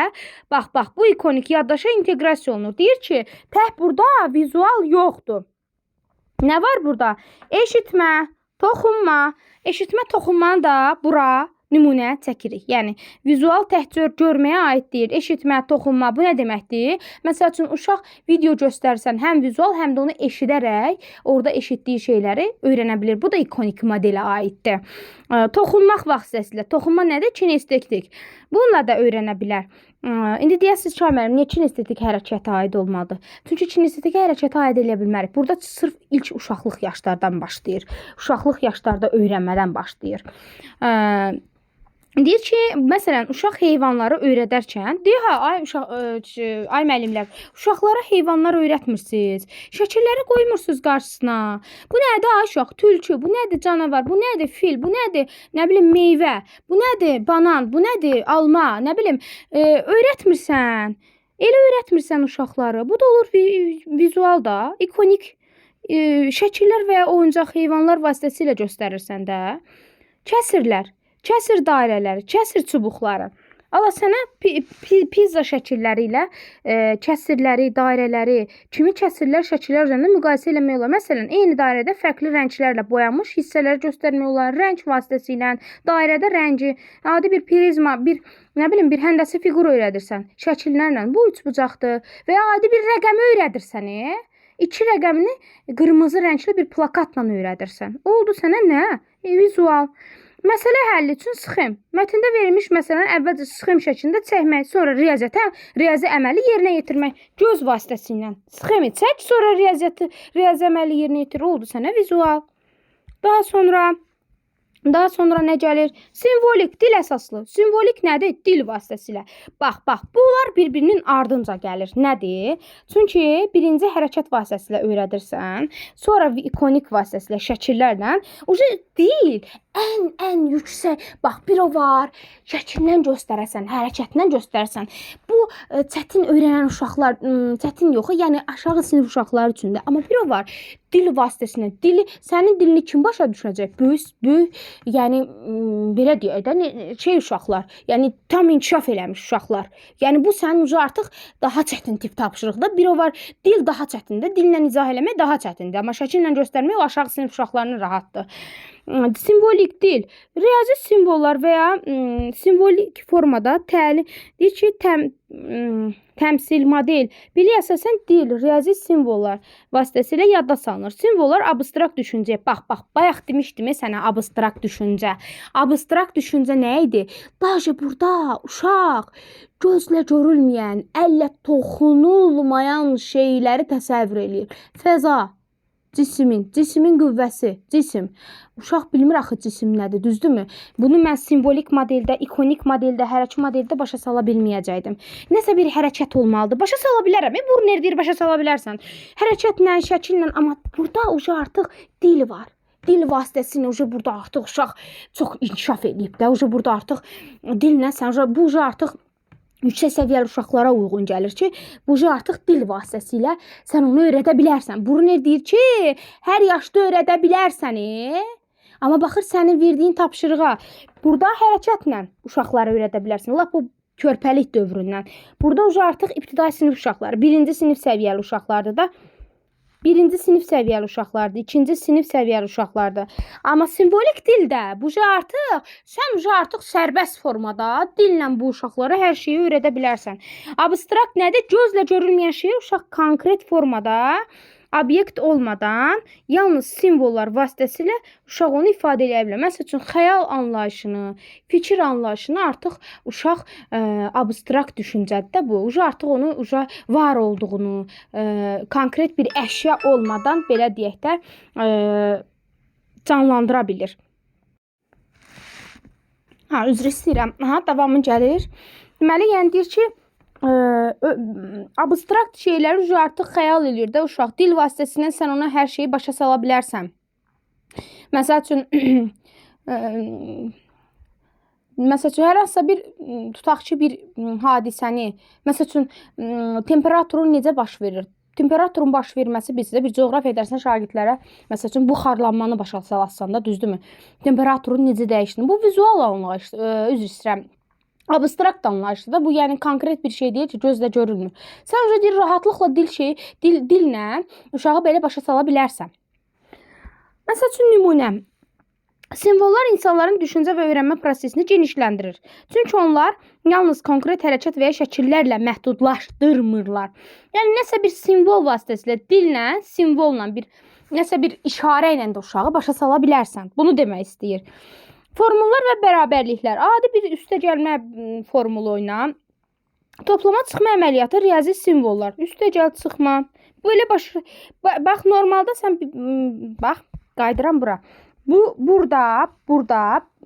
bax, bu ikonik yaddaşa inteqrasiya olunur. Deyir ki, burada vizual yoxdur. Nə var burada? Eşitmə, toxunma. Eşitmə, toxunmanı da bura nümunə çəkirik. Yəni vizual təkcə görməyə aiddir. Eşitmə, toxunma bu nə deməkdir? Məsəl üçün uşaq video göstərsən həm vizual, həm də onu eşidərək orada eşitdiyi şeyləri öyrənə bilir. Bu da ikonik modelə aiddir. Toxunmaq vasitəsilə. Toxunma nədir? Kinestetik. Bununla da öyrənə bilər. İndi deyəsiniz ki, müəllim, niyə kinestetik hərəkətə aid olmadı? Çünki kinestetik hərəkətə aid edə bilmərik. Burada sırf ilk uşaqlıq yaşlardan başlayır. Uşaqlıq yaşlarda öyrənmədən başlayır. Deyir ki, məsələn, uşaq heyvanları öyrədərkən, deyir ha, ay müəllimlər, uşaqlara heyvanlar öyrətmirsiniz. Şəkilləri qoymursunuz qarşısına. Bu nədir ay uşaq? Tülkü, bu nədir canavar, bu nədir fil, bu nədir, nə bilim, meyvə, bu nədir banan, bu nədir alma, nə bilim, öyrətmirsən. Elə öyrətmirsən uşaqları. Bu da olur vizual da, ikonik şəkillər və ya oyuncaq heyvanlar vasitəsilə göstərirsən də. Kəsirlər. Kəsir dairələri, kəsir çubuqları. Allah sənə pizza şəkilləri ilə kəsirləri, dairələri, kimi kəsirlər, şəkillər üzərində müqayisə eləmək olar. Məsələn, eyni dairədə fərqli rənglərlə boyanmış hissələri göstərmək olar. Rəng vasitəsilə, dairədə rəngi, adi bir prizma, bir həndəsi fiqur öyrədirsən şəkillərlə. Bu üçbucaqdır və ya adi bir rəqəmi öyrədirsən. 2 rəqəmini qırmızı rəngli bir plakatla öyrədirsən. Oldu sənə nə? Vizual. Məsələ həlli üçün sxem. Mətndə verilmiş məsələni əvvəlcə sxem şəklində çəkmək, sonra riyazi əməli yerinə yetirmək. Göz vasitəsilə sxemi çək, sonra riyazi əməli yerinə yetir. Oldu sənə vizual. Daha sonra nə gəlir? Simvolik, dil əsaslı. Simvolik nədir? Dil vasitəsilə. Bax, bunlar bir-birinin ardınca gəlir. Nədir? Çünki birinci hərəkət vasitəsilə öyrədirsən, sonra ikonik vasitəsilə, şəkillərlə, dil ən yüksək. Bax, bir o var, şəkildən göstərəsən, hərəkətdən göstərəsən. Bu çətin öyrənən uşaqlar, çətin yox, yəni aşağı sinif uşaqlar üçündə. Amma bir o var, dil vasitəsilə sənin dilini kim başa düşəcək? Böyük, yəni belə deyək də uşaqlar, yəni tam inkişaf eləmiş uşaqlar. Yəni bu sənin artıq daha çətin tip tapşırıqda. Bir o var, dil daha çətindir. Dillə izah eləmək daha çətindir, amma şəkillə göstərmək o aşağı sinif uşaqlarının rahatdır. Simvolik dil, riyazi simvollar və ya simvolik formada deyir ki, təmsil, model, biliyə əsasən dil, riyazi simvollar vasitəsilə yadda salınır. Simvollar abstrakt düşüncə. Bax, bayaq demişdim sənə abstrakt düşüncə. Abstrakt düşüncə nə idi? Daha burada uşaq gözlə görülməyən, əllə toxunulmayan şeyləri təsəvvür eləyir. Fəza, cismin qüvvəsi, cisim. Uşaq bilmir axı cisim nədir, düzdürmü? Bunu mən simvolik modeldə, ikonik modeldə, hərəkət modeldə başa sala bilməyəcəkdim. Nəsə bir hərəkət olmalıdır. Başa sala bilərəm. Bu nerdir başa sala bilərsən? Hərəkətlə, şəkillə, amma burada artıq dil var. Dil vasitəsilə burada artıq uşaq çox inkişaf edib də. Burada artıq dillə sən bu artıq yüksək səviyyəli uşaqlara uyğun gəlir ki, bu artıq dil vasitəsilə sən onu öyrədə bilərsən. Brunner deyir ki, hər yaşda öyrədə bilərsən. Amma baxır sənin verdiyin tapşırığa. Burada hərəkətlə uşaqlara öyrədə bilərsən. Lap bu körpəlik dövründən. Burada artıq ibtidai sinif uşaqları, 1-ci sinif səviyyəli uşaqlardır da. 1-ci sinif səviyyəli uşaqlardır, 2-ci sinif səviyyəli uşaqlardır. Amma simvolik dildə bu sən artıq sərbəst formada dillə bu uşaqlara hər şeyi öyrədə bilərsən. Abstrakt nədir? Gözlə görülməyən şeyi uşaq konkret formada, obyekt olmadan, yalnız simvollar vasitəsilə uşaq onu ifadə edə bilər. Məsəl üçün, xəyal anlayışını, fikir anlayışını artıq uşaq abstrakt düşüncədə bu. Artıq onu var olduğunu, konkret bir əşya olmadan, belə deyək də, canlandıra bilir. Üzr istəyirəm. Davamı gəlir. Deməli, yəni deyir ki, abstrakt şeyləri artıq xəyal edir də uşaq. Dil vasitəsilə sən ona hər şeyi başa sala bilərsən. Məsəl üçün, hər hansısa bir, tutaq ki, bir hadisəni, məsəl üçün, temperaturun necə baş verir? Temperaturun baş verməsi bizdə bir coğrafiya dərsinə şagirdlərə, məsəl üçün, buxarlanmanı başa salassan da, düzdürmü? Temperaturun necə dəyişdiyini. Bu vizual anlayış, üzr istəyirəm. Abstrakt anlayışdır da. Bu yəni konkret bir şey deyil ki, gözlə görülmür. Sən deyir, rahatlıqla dillə uşağı belə başa sala bilərsən. Məsəl üçün, nümunə. Simvollar insanların düşüncə və öyrənmə prosesini genişləndirir. Çünki onlar yalnız konkret hərəkət və ya şəkillərlə məhdudlaşdırmırlar. Yəni, nəsə bir simvol vasitəsilə, dillə, simvolla, nəsə bir işarə ilə də uşağı başa sala bilərsən. Bunu demək istəyir. Formullar və bərabərliklər. Adi bir üstə gəlmə formulu oyna. Toplama çıxma əməliyyatı, riyazi simvollar. Üstə gəl çıxma. Böyle bax, normalda sən, bax, qaydıram bura. Burada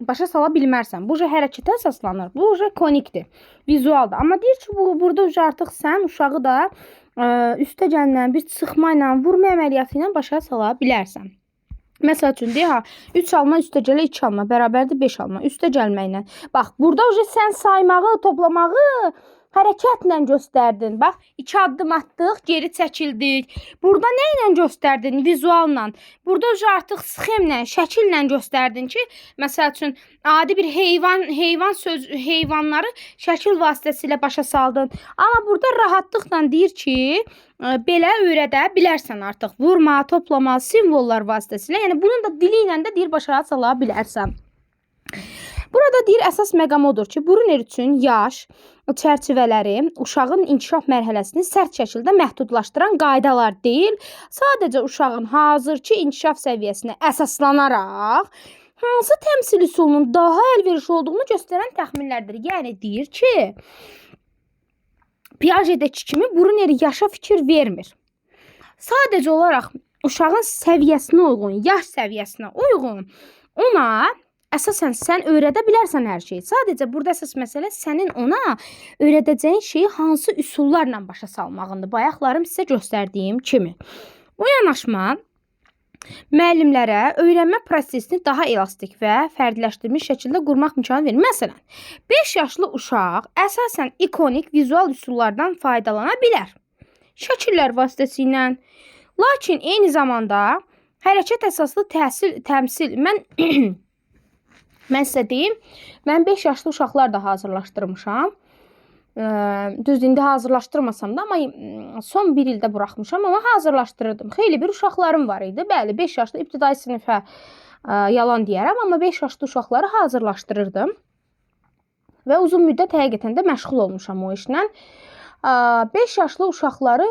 başa sala bilmərsən. Bu hərəkətə əsaslanır. Bu konikdir, vizualdır. Amma deyir ki, burada artıq sən uşağı da üstə gəlmə, bir çıxma ilə, vurma əməliyyatı ilə başa sala bilərsən. Məsəl üçün, deyək, 3 alma üstə gələ 2 alma, bərabərdir 5 alma, üstə gəlməklə. Bax, burada sən saymağı, toplamağı hərəkətlə göstərdin. Bax, 2 addım atdıq, geri çəkildik. Burada nə ilə göstərdin? Vizualla. Burada artıq sxemlə, şəkillə göstərdin ki, məsəl üçün, adi bir heyvanları şəkil vasitəsilə başa saldın. Amma burada rahatlıqla deyir ki, belə öyrədə bilərsən artıq. Vurma, toplama, simvollar vasitəsilə. Yəni, bunun da dili ilə də deyir, başa sala bilərsən. Burada deyir, əsas məqam odur ki, Brunner üçün yaş çərçivələri uşağın inkişaf mərhələsini sərt şəkildə məhdudlaşdıran qaydalar deyil, sadəcə uşağın hazırki inkişaf səviyyəsinə əsaslanaraq hansı təmsil üsulunun daha əlverişli olduğunu göstərən təxminlərdir. Yəni, deyir ki, Piaget'dəki kimi Brunner yaşa fikir vermir. Sadəcə olaraq uşağın səviyyəsinə uyğun, yaş səviyyəsinə uyğun ona əsasən sən öyrədə bilərsən hər şeyi. Sadəcə burada əsas məsələ sənin ona öyrədəcəyin şeyi hansı üsullarla başa salmağındır. Bayaqlarım sizə göstərdiyim kimi. Bu yanaşma müəllimlərə öyrənmə prosesini daha elastik və fərdiləşdirilmiş şəkildə qurmaq imkanı verir. Məsələn, 5 yaşlı uşaq əsasən ikonik vizual üsullardan faydalana bilər. Şəkillər vasitəsilə, lakin eyni zamanda Hərəkət əsaslı təmsil. Mən sizə deyim, mən 5 yaşlı uşaqlar da hazırlaşdırmışam. Düz indi hazırlaşdırmasam da, amma son bir ildə buraxmışam, amma hazırlaşdırırdım. Xeyli bir uşaqlarım var idi. Bəli, 5 yaşlı ibtidai sinifə yalan deyərəm, amma 5 yaşlı uşaqları hazırlaşdırırdım. Və uzun müddət həqiqətən də məşğul olmuşam o işlə. 5 yaşlı uşaqları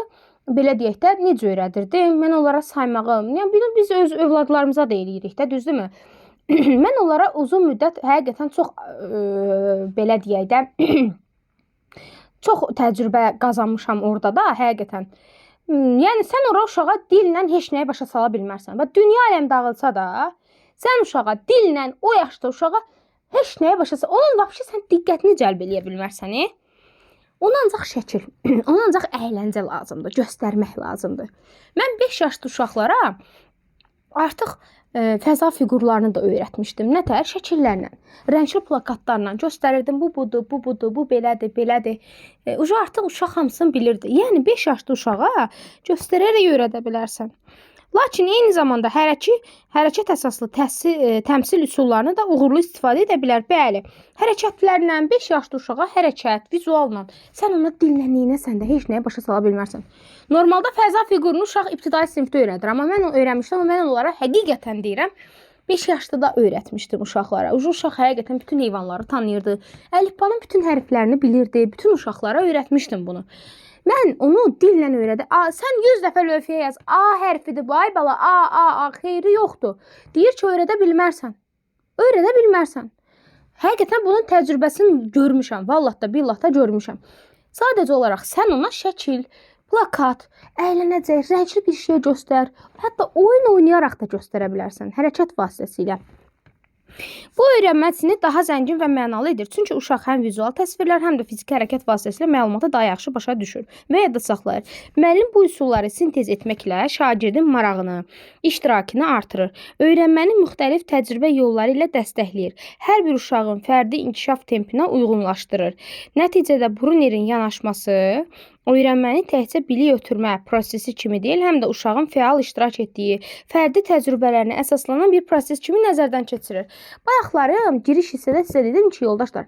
belə deyək də necə öyrədirdim? Mən onlara saymağı, yəni bunu biz öz övladlarımıza da eləyirik də, düzdürmü? Mən onlara uzun müddət həqiqətən çox belə deyək də çox təcrübə qazanmışam orada da həqiqətən. Yəni sən ora uşağa dillə heç nəyi başa sala bilmərsən. Və dünya aləm dağılsa da, sən uşağa dillə o yaşda uşağa heç nəyi başa sala, onun vəbşi sən diqqətini cəlb eləyə bilmərsən. Ona ancaq şəkil, ona ancaq əyləncə lazımdır, göstərmək lazımdır. Mən 5 yaşlı uşaqlara artıq fəza fiqurlarını da öyrətmişdim. Nətər? Şəkillərlə, rəngli plakatlarla göstərirdim. Bu budur, bu budur, bu belədir, belədir. Artıq uşaq hamısını bilirdi. Yəni 5 yaşlı uşağa göstərərək öyrədə bilərsən. Lakin eyni zamanda hərəkət əsaslı təmsil üsullarını da uğurlu istifadə edə bilər. Bəli, hərəkətlərlə 5 yaşlı uşağa hərəkət, vizualla sən ona dillə neynəsən də heç nəyə başa sala bilmərsən. Normalda fəza fiqurunu uşaq ibtidai sinifdə öyrədir, amma mən onu öyrənmişdim, amma mən onlara həqiqətən deyirəm, 5 yaşda da öyrətmişdim uşaqlara. Uşaq həqiqətən bütün heyvanları tanıyırdı, əlifbanın bütün hərflərini bilirdi, bütün uşaqlara öyrətmişdim bunu. Mən onu dillə öyrədim. Sən 100 dəfə lövhəyə yaz. A hərfidir bu, ay bala. A, xeyri yoxdur. Deyir ki, öyrədə bilmərsən. Öyrədə bilmərsən. Həqiqətən bunun təcrübəsini görmüşəm. Vallah da, billah da görmüşəm. Sadəcə olaraq sən ona şəkil, plakat, əylənəcək, rəngli bir şey göstər. Hətta oyun oynayaraq da göstərə bilərsən. Hərəkət vasitəsilə. Bu öyrənməsini daha zəngin və mənalı edir. Çünki uşaq həm vizual təsvirlər, həm də fiziki hərəkət vasitəsilə məlumatı daha yaxşı başa düşür və yadda saxlayır. Müəllim bu üsulları sintez etməklə şagirdin marağını, iştirakını artırır. Öyrənməni müxtəlif təcrübə yolları ilə dəstəkləyir. Hər bir uşağın fərdi inkişaf tempinə uyğunlaşdırır. Nəticədə Brunerin yanaşması öyrənməni təkcə bilik ötürmə prosesi kimi deyil, həm də uşağın fəal iştirak etdiyi, fərdi təcrübələrinə əsaslanan bir proses kimi nəzərdən keçirir. Bayaqlarım giriş hissədə sizə dedim ki, yoldaşlar,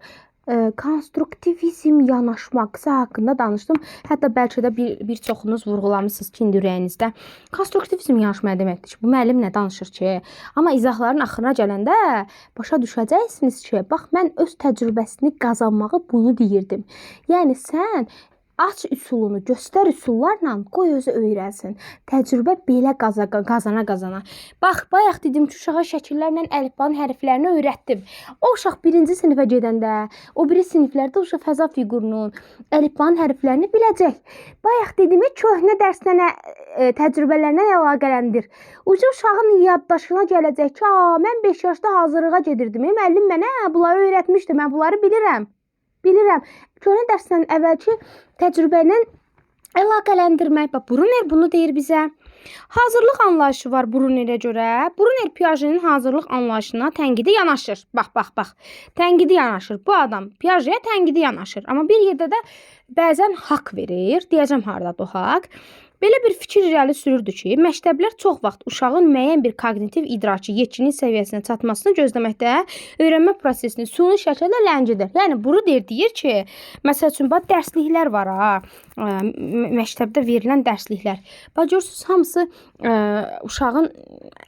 konstruktivizm yanaşması haqqında danışdım. Hətta bəlkə də bir çoxunuz vurğulamısınız ki, indi ürəyinizdə. Konstruktivizm yanaşmaya deməkdir ki, bu müəllim nə danışır ki? Amma izahların axırına gələndə başa düşəcəksiniz ki, bax mən öz təcrübəsini qazanmağı bunu deyirdim. Yəni sən aç üsulunu, göstər üsullarla qoy özü öyrənsin. Təcrübə belə qazana. Bax, bayaq dedim ki, uşağa şəkillərlə əlifbanın hərflərini öyrətdim. O uşaq 1-ci sinifə gedəndə, o biri siniflərdə uşaq fəza fiqurunun, əlifbanın hərflərini biləcək. Bayaq dedim ki, köhnə dərslə təcrübələrlə əlaqələndir. Uşağın yaddaşına gələcək ki, mən 5 yaşda hazırlığa gedirdim. Müəllim mənə bunları öyrətmişdi, mən bunları bilirəm. Köhnə dərsdən əvvəlki təcrübə ilə əlaqələndirmək. Bruner bunu deyir bizə. Hazırlıq anlayışı var Brunerə görə. Bruner Piaget'in hazırlıq anlayışına tənqidi yanaşır. Bax. Tənqidi yanaşır. Bu adam Piaget'ə tənqidi yanaşır. Amma bir yerdə də bəzən haqq verir. Deyəcəm hardadır o haqq. Belə bir fikir irəli sürürdü ki, məktəblər çox vaxt uşağın müəyyən bir koqnitiv idraki yetkinlik səviyyəsinə çatmasını gözləməkdə öyrənmə prosesini süni şəkildə ləngidir. Yəni bunu deyir ki, məsəl üçün bax dərsliklər var ha, məktəbdə verilən dərsliklər. Bax görürsüz hamısı uşağın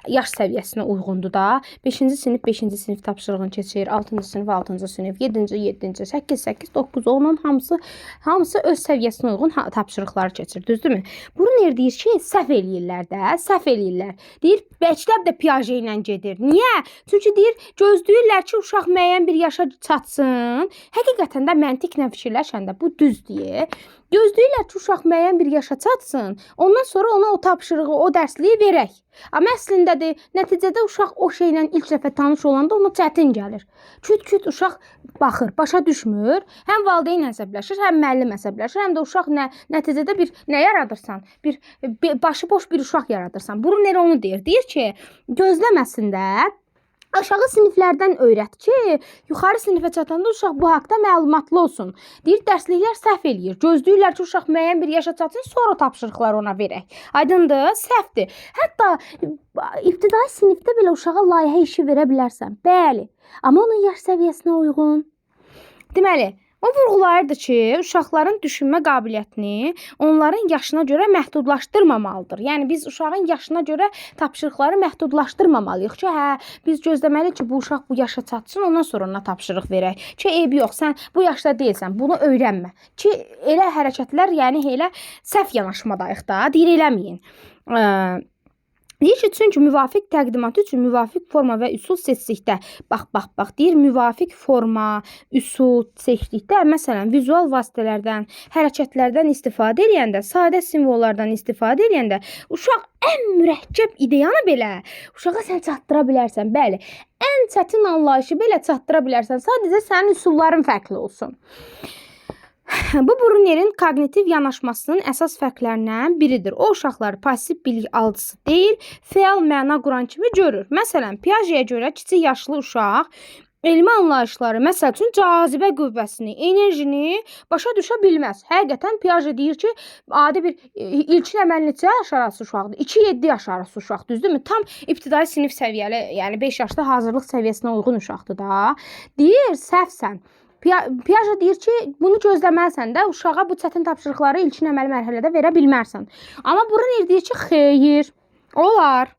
yaş səviyyəsinə uyğundur da. 5-ci sinif 5-ci sinif tapşırığını keçir, 6-cı sinif 6-cı sinif, 7-ci 7-ci, 8 9 10 hamısı öz səviyyəsinə uyğun tapşırıqları keçir, düzdürmü? Bruner deyir ki, səhv eləyirlər də, səhv eləyirlər. Deyir, məktəb də Piaget ilə gedir. Niyə? Çünki deyir, gözləyirlər ki, uşaq müəyyən bir yaşa çatsın. Həqiqətən də məntiqlə fikirləşəndə bu düz deyir. Gözləyirlər ki, uşaq müəyyən bir yaşa çatsın. Ondan sonra ona o tapşırığı, o dərsliyi verək. Amma əslindədir, nəticədə uşaq o şeylə ilk dəfə tanış olanda ona çətin gəlir. Küt uşaq baxır, başa düşmür. Həm valideyn əsəbləşir, həm müəllim əsəbləşir, həm də uşaq nəticədə bir nə yaradırsan? Bir başıboş bir uşaq yaradırsan. Bruner onu deyir. Deyir ki, gözləməsin də Aşağı siniflərdən öyrət ki, yuxarı sinifə çatanda uşaq bu haqqda məlumatlı olsun. Deyir, dərsliklər səhv eləyir. Gözləyirlər ki, uşaq müəyyən bir yaşa çatsın, sonra tapşırıqları ona verək. Aydındır? Səhvdir. Hətta ibtidai sinifdə belə uşağa layihə işi verə bilərsən. Bəli. Amma onun yaş səviyyəsinə uyğun. Deməli, o vurğulayırdı ki, uşaqların düşünmə qabiliyyətini onların yaşına görə məhdudlaşdırmamalıdır. Yəni biz uşağın yaşına görə tapşırıqları məhdudlaşdırmamalıyıq ki, biz gözləməliyik ki, bu uşaq bu yaşa çatsın, ondan sonra ona tapşırıq verək. Ki, eybi yox, sən bu yaşda deyilsən, bunu öyrənmə. Ki, elə hərəkətlər, yəni elə səhv yanaşmadayıq da, deyir eləməyin. Deyir ki, çünki müvafiq təqdimatı üçün müvafiq forma və üsul seçdikdə, bax, deyir, müvafiq forma, üsul seçdikdə, məsələn, vizual vasitələrdən, hərəkətlərdən istifadə edəndə, sadə simvollardan istifadə edəndə, uşaq ən mürəkkəb ideyanı belə uşağa sən çatdıra bilərsən. Bəli, ən çətin anlayışı belə çatdıra bilərsən. Sadəcə sənin üsulların fərqli olsun. Bu Brunerin kognitiv yanaşmasının əsas fərqlərindən biridir. O uşaqları pasiv bilik alıcısı deyil, fəal məna quran kimi görür. Məsələn, Piagetə görə kiçik yaşlı uşaq elmi anlayışları, məsəl üçün cazibə qüvvəsini, enerjini başa düşə bilməz. Həqiqətən Piaget deyir ki, adi bir ilkin əməl neçə yaş arası uşaqdır? 2-7 yaş arası uşaq, düzdürmü? Tam ibtidai sinif səviyyəli, yəni 5 yaşda hazırlıq səviyyəsinə uyğun uşaqdır da. Deyir, səhvsən. Piaget deyir ki, bunu gözləməlisən də, uşağa bu çətin tapşırıqları ilkin əməli mərhələdə verə bilmərsən. Amma Bruner deyir ki, xeyr, olar.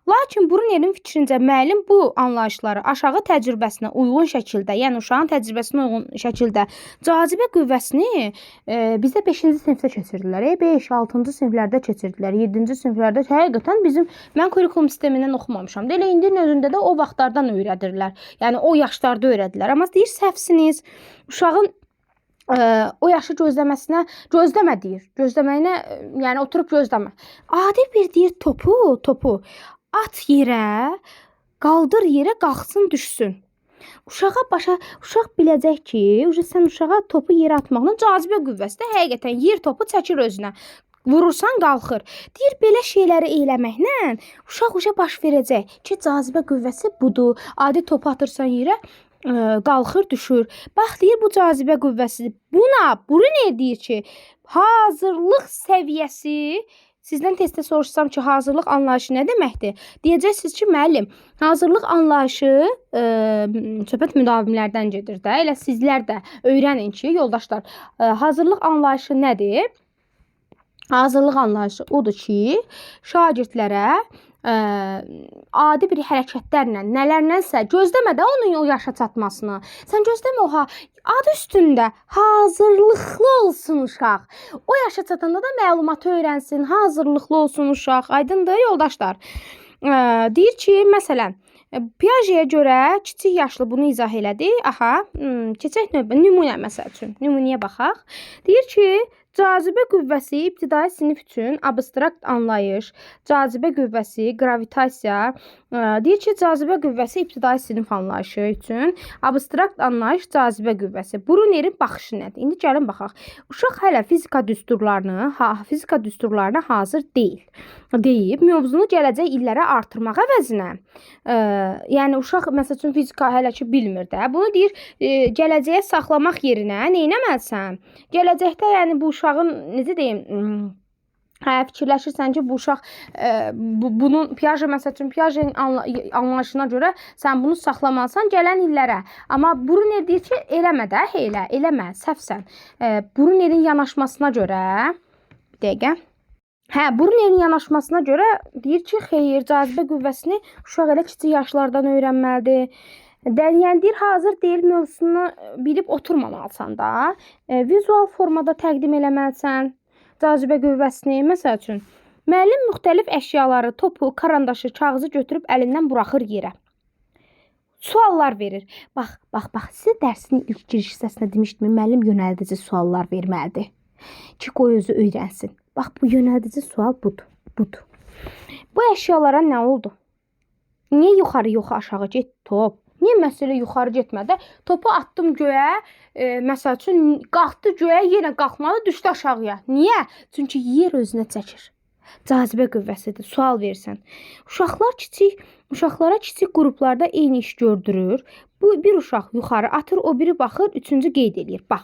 Lakin Brunerin fikrincə müəllim bu anlayışları aşağı təcrübəsinə uyğun şəkildə, yəni uşağın təcrübəsinə uyğun şəkildə cazibə qüvvəsini bizdə 5-ci sinifdə keçirdilər. 5, 6-cı siniflərdə keçirdilər, 7-ci siniflərdə. Həqiqətən mən kurikulum sistemindən oxumamışam. Elə indinin özündə də o vaxtlardan öyrədirlər. Yəni o yaşlarda öyrədilər. Amma deyir, səhvsiniz. Uşağın o yaşı gözləmə deyir. Gözləməyinə, yəni oturub gözləmə. Adi bir deyir topu at yerə, qaldır yerə, qalxsın, düşsün. Uşaq biləcək ki, sən uşağa topu yerə atmaqla cazibə qüvvəsi də həqiqətən yer topu çəkir özünə. Vurursan qalxır. Deyir, belə şeyləri eləməklə uşaq baş verəcək ki, cazibə qüvvəsi budur. Adi topu atırsan yerə, qalxır, düşür. Bax, deyir, bu cazibə qüvvəsidir. Bruner deyir ki, hazırlıq səviyyəsi, sizdən testdə soruşsam ki, hazırlıq anlayışı nə deməkdir? Deyəcəksiniz ki, müəllim, hazırlıq anlayışı söhbət müdavimlərdən gedir də. Elə sizlər də öyrənin ki, yoldaşlar, hazırlıq anlayışı nədir? Hazırlıq anlayışı odur ki, şagirdlərə adi bir hərəkətlərlə, nələrlənsə gözləmə də onun o yaşa çatmasını. Sən gözləmə o adı üstündə hazırlıqlı olsun uşaq. O yaşa çatanda da məlumatı öyrənsin, hazırlıqlı olsun uşaq. Aydındır, yoldaşlar. Deyir ki, məsələn, Piagetə görə kiçik yaşlı bunu izah elədi. Keçək nümunə məsəl üçün. Nümunəyə baxaq. Deyir ki, cazibə qüvvəsi ibtidai sinif üçün abstrakt anlayış, cazibə qüvvəsi, gravitasiya. Deyir ki, cazibə qüvvəsi ibtidai sinif anlayışı üçün abstrakt anlayış, cazibə qüvvəsi. Brunerin baxışı nədir? İndi gəlin baxaq. Uşaq hələ fizika düsturlarına hazır deyil. Deyib, mövzunu gələcək illərə artırmaq əvəzinə. Yəni, uşaq, məsəl üçün, fizika hələ ki bilmir də. Bunu deyir, gələcəyə saxlamaq yerinə neynəməlisən? Gələcəkdə, yəni, bu uşağın, necə deyim, fikirləşirsən ki, bu uşaq bunun Piaget, məsəl üçün, Piaget'in anlayışına görə sən bunu saxlamalısan gələn illərə. Amma Bruner deyir ki, eləmə də, eləmə, səhvsən. Brunerin yanaşmasına görə, bir dəqiqə. Brunerin yanaşmasına görə deyir ki, xeyr, cazibə qüvvəsini uşaq elə kiçik yaşlardan öyrənməlidir. Yəni deyir, hazır deyil mövzusunu bilib oturmamalısan da. Vizual formada təqdim eləməlisən cazibə qüvvəsini. Məsəl üçün, müəllim müxtəlif əşyaları, topu, karandaşı, kağızı götürüb əlindən buraxır yerə. Suallar verir. Bax, sizə dərsin ilk giriş hissəsində demişdim, müəllim yönəldici suallar verməlidir ki, qoy özü öyrənsin. Bax, bu yönəldici sual budur. Bu əşyalara nə oldu? Niyə yuxarı yox aşağı getdi top? Niyə məsələ yuxarı getmədi? Topu atdım göyə, məsəl üçün qalxdı göyə, yenə qalxmadı, düşdü aşağıya. Niyə? Çünki yer özünə çəkir. Cazibə qüvvəsidir. Sual versən. Uşaqlara kiçik qruplarda eyni iş gördürür. Bu bir uşaq yuxarı atır, o biri baxır, üçüncü qeyd eləyir. Bax.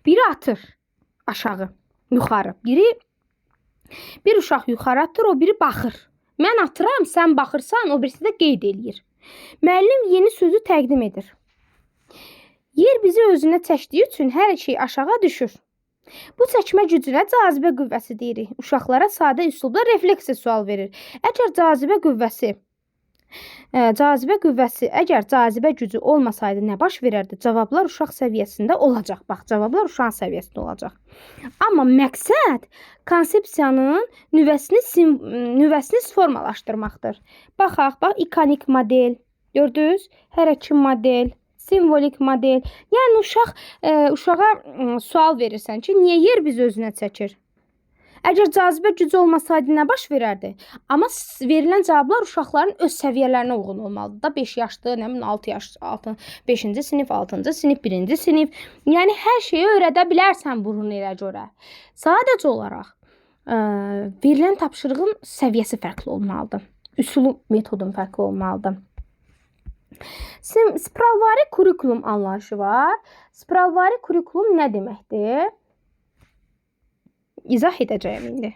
Biri atır aşağı, yuxarı. Bir uşaq yuxarı atır, o biri baxır. Mən atıram, sən baxırsan, o birisi də qeyd eləyir. Müəllim yeni sözü təqdim edir. Yer bizi özünə çəkdiyi üçün hər şey aşağı düşür. Bu çəkmə gücünə cazibə qüvvəsi deyirik. Uşaqlara sadə üslubda refleksiya sual verir. Əgər cazibə gücü olmasaydı nə baş verərdi? Cavablar uşaq səviyyəsində olacaq. Bax, cavablar uşağın səviyyəsində olacaq. Amma məqsəd konsepsiyanın nüvəsini formalaşdırmaqdır. Baxaq, ikonik model, gördünüz? Hərəki model, simvolik model. Yəni uşağa sual verirsən ki, niyə yer bizi özünə çəkir? Əgər cazibə gücü olmasaydı nə baş verərdi? Amma verilən cavablar uşaqların öz səviyyələrinə uyğun olmalıdır da. 5 yaşdır, 6 yaş, 5-ci sinif, 6-cı sinif, 1-ci sinif. Yəni hər şeyi öyrədə bilərsən bunun ilə görə. Sadəcə olaraq verilən tapşırığın səviyyəsi fərqli olmalıdır. Üsulu, metodun fərqli olmalıdır. Spiralvari kurikulum anlayışı var. Spiralvari kurikulum nə deməkdir? İzah edəcəyim indi.